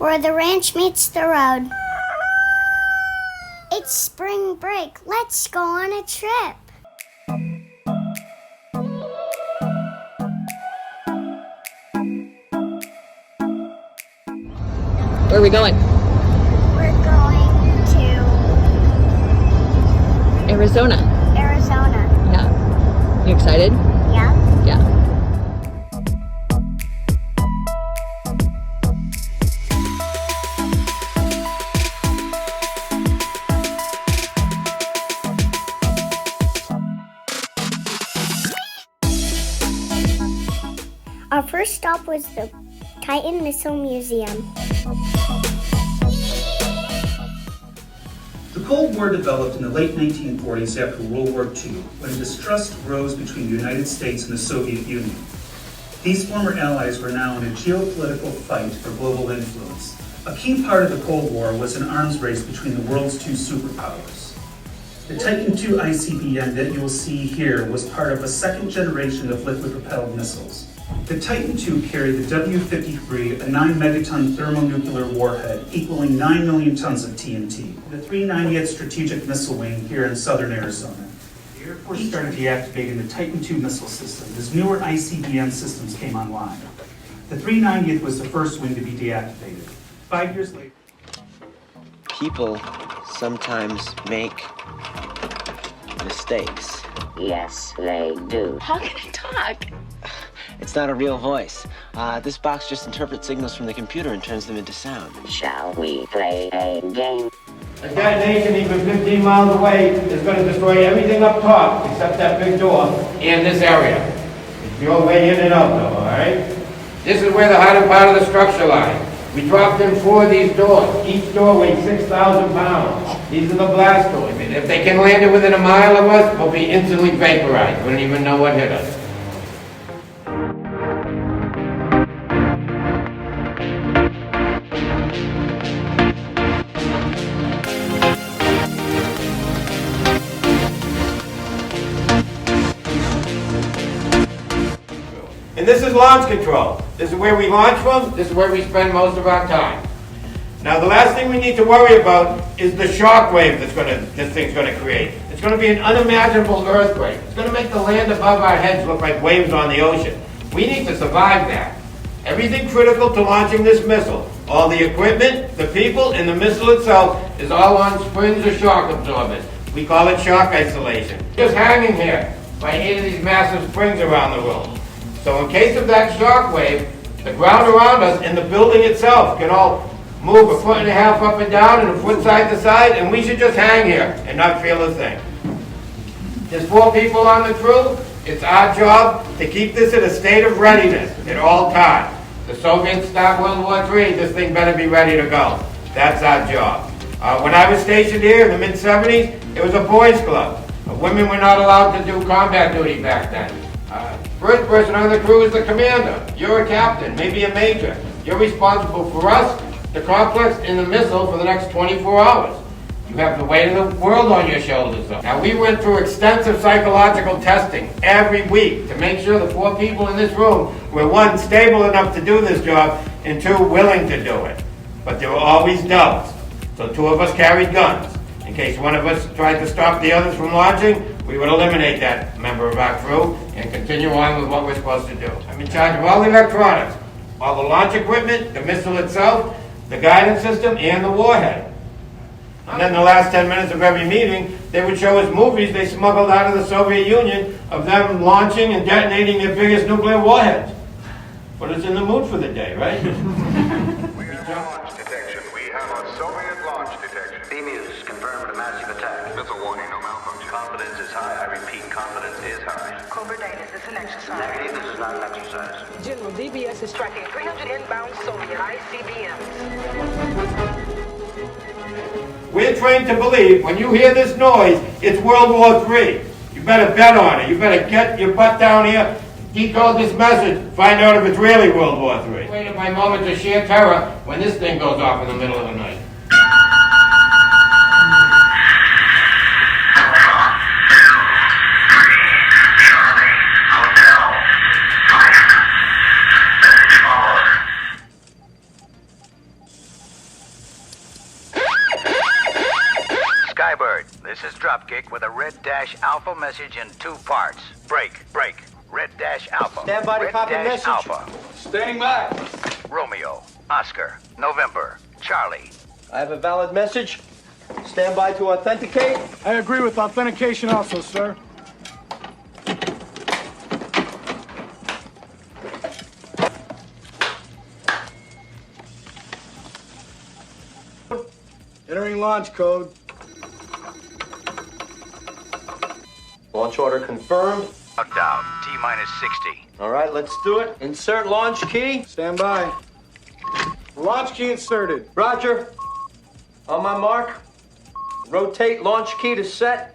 where the ranch meets the road. It's spring break. Let's go on a trip. Where are we going? We're going to Arizona. Arizona. Yeah. You excited? Yeah? Yeah. Our first stop was the Titan Missile Museum. The Cold War developed in the late 1940s after World War II, when distrust rose between the United States and the Soviet Union. These former allies were now in a geopolitical fight for global influence. A key part of the Cold War was an arms race between the world's two superpowers. The Titan II ICBM that you will see here was part of a second generation of liquid-propelled missiles. The Titan II carried the W-53, a 9-megaton thermonuclear warhead equaling 9 million tons of TNT. The 390th Strategic Missile Wing here in southern Arizona. The Air Force started deactivating the Titan II missile system as newer ICBM systems came online. The 390th was the first wing to be deactivated. 5 years later. People sometimes make mistakes. Yes, they do. How can I talk? It's not a real voice. This box just interprets signals from the computer and turns them into sound. Shall we play a game? A detonation even 15 miles away is going to destroy everything up top except that big door in this area. It's your way in and out though, all right? This is where the harder part of the structure lies. We dropped in 4 of these doors. Each door weighs 6,000 pounds. These are the blast doors. I mean, if they can land it within a mile of us, we'll be instantly vaporized. We don't even know what hit us. And this is launch control. This is where we launch from. This is where we spend most of our time. Now, the last thing we need to worry about is the shock wave this thing's going to create. It's going to be an unimaginable earthquake. It's going to make the land above our heads look like waves on the ocean. We need to survive that. Everything critical to launching this missile, all the equipment, the people, and the missile itself is all on springs or shock absorbers. We call it shock isolation. Just hanging here by 8 of these massive springs around the room. So in case of that shock wave, the ground around us and the building itself can all move 1.5 feet up and down and 1 foot side to side, and we should just hang here and not feel a thing. There's 4 people on the crew. It's our job to keep this in a state of readiness at all times. The Soviets start World War III, this thing better be ready to go. That's our job. When I was stationed here in the mid-70s, it was a boys' club. Women were not allowed to do combat duty back then. First person on the crew is the commander. You're a captain, maybe a major. You're responsible for us, the complex, and the missile for the next 24 hours. You have the weight of the world on your shoulders, though. Now, we went through extensive psychological testing every week to make sure the 4 people in this room were, 1, stable enough to do this job, and 2, willing to do it. But there were always doubts. So 2 of us carried guns. In case one of us tried to stop the others from launching, we would eliminate that member of our crew and continue on with what we're supposed to do. I'm in charge of all the electronics, all the launch equipment, the missile itself, the guidance system, and the warhead. And then the last 10 minutes of every meeting, they would show us movies they smuggled out of the Soviet Union of them launching and detonating their biggest nuclear warheads. Put us in the mood for the day, right? We have launch detection. We have a Soviet launch detection. B-Muse, confirmed a massive attack. Missile warning, no malfunction. Confidence is high. I repeat, confidence is high. Cobra Data, is this an exercise? Negative, this is not an exercise. General, DBS is tracking 300 inbound Soviet ICBMs. We're trained to believe when you hear this noise, it's World War III. You better bet on it. You better get your butt down here, decode this message, find out if it's really World War III. Waited by moments of sheer terror when this thing goes off in the middle of the night. Skybird, this is Dropkick with a Red Dash Alpha message in 2 parts. Break. Red Dash Alpha. Stand by to Red copy Dash message. Alpha. Standing by. Romeo, Oscar, November, Charlie. I have a valid message. Stand by to authenticate. I agree with authentication also, sir. Entering launch code. Launch order confirmed. Countdown, T-minus 60. All right, let's do it. Insert launch key. Stand by. Launch key inserted. Roger. On my mark. Rotate launch key to set.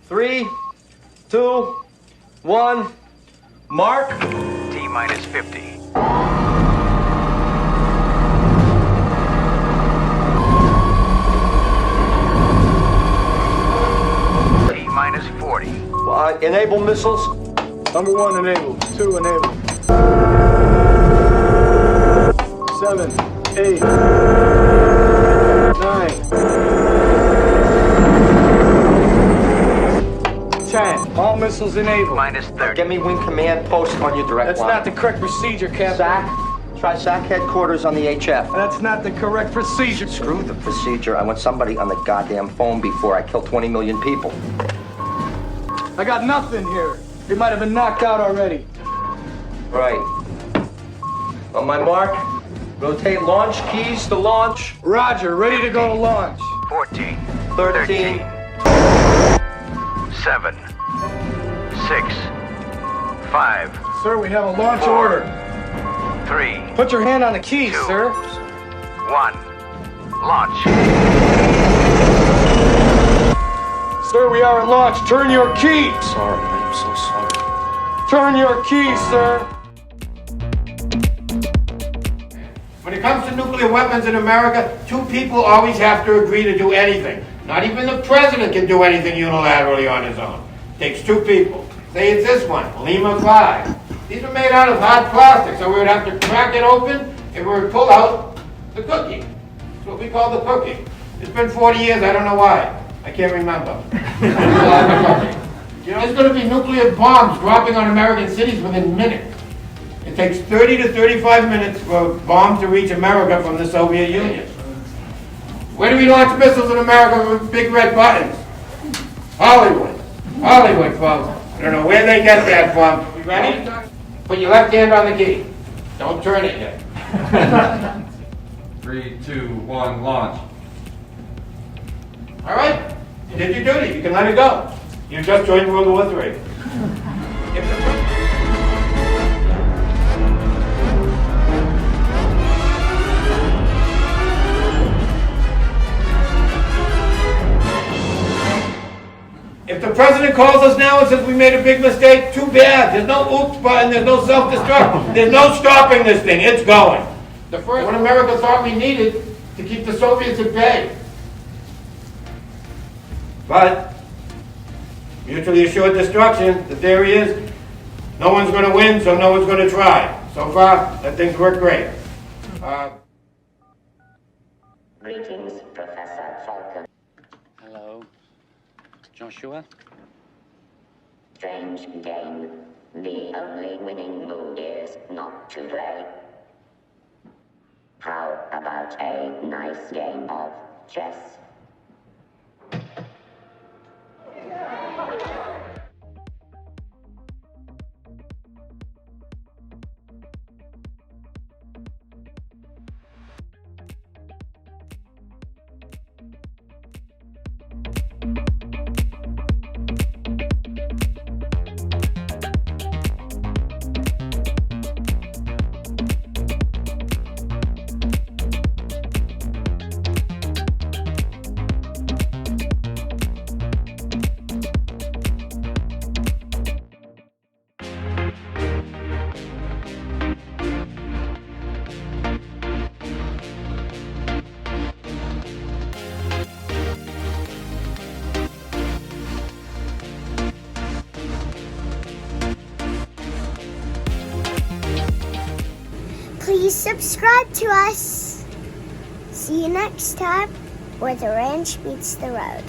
3, 2, 1. Mark. T-minus 50. T-minus 40. Enable missiles. Number 1 enabled. 2 enabled. 7, 8, 9, 10. All missiles enabled. Minus 30. Get me wing command post on your direct That's line. not the correct procedure, Captain. SAC. Try SAC headquarters on the HF. That's not the correct procedure. Screw the procedure. I want somebody on the goddamn phone before I kill 20 million people. I got nothing here. He might have been knocked out already. Right. On my mark, rotate launch keys to launch. Roger, ready to go to launch. 14. 13. 7. 6. 5. Sir, we have a launch order. 3. Put your hand on the keys, 2. sir. 1. Launch. Sir, we are at launch. Turn your keys. Sorry, I'm so sorry. Turn your keys, sir. When it comes to nuclear weapons in America, 2 people always have to agree to do anything. Not even the president can do anything unilaterally on his own. It takes 2 people. Say it's this one, Lima 5. These are made out of hard plastic, so we would have to crack it open and we would pull out the cookie. That's what we call the cookie. It's been 40 years, I don't know why. I can't remember. You know, there's going to be nuclear bombs dropping on American cities within minutes. It takes 30 to 35 minutes for a bomb to reach America from the Soviet Union. Where do we launch missiles in America with big red buttons? Hollywood. Hollywood, folks. I don't know where they get that from. You ready? Put your left hand on the key. Don't turn it yet. 3, 2, 1, launch. All right? You did your duty. You can let it go. You just joined World War III. If the president calls us now and says we made a big mistake, too bad. There's no oops button, there's no self-destruct. There's no stopping this thing. It's going. The first what America thought we needed to keep the Soviets at bay. But mutually assured destruction, the theory is no one's going to win, so no one's going to try. So far, that thing's worked great. Greetings, Professor Falcon. Hello, Joshua. Strange game. The only winning move is not to play. How about a nice game of chess? Please subscribe to us. See you next time where the ranch meets the road.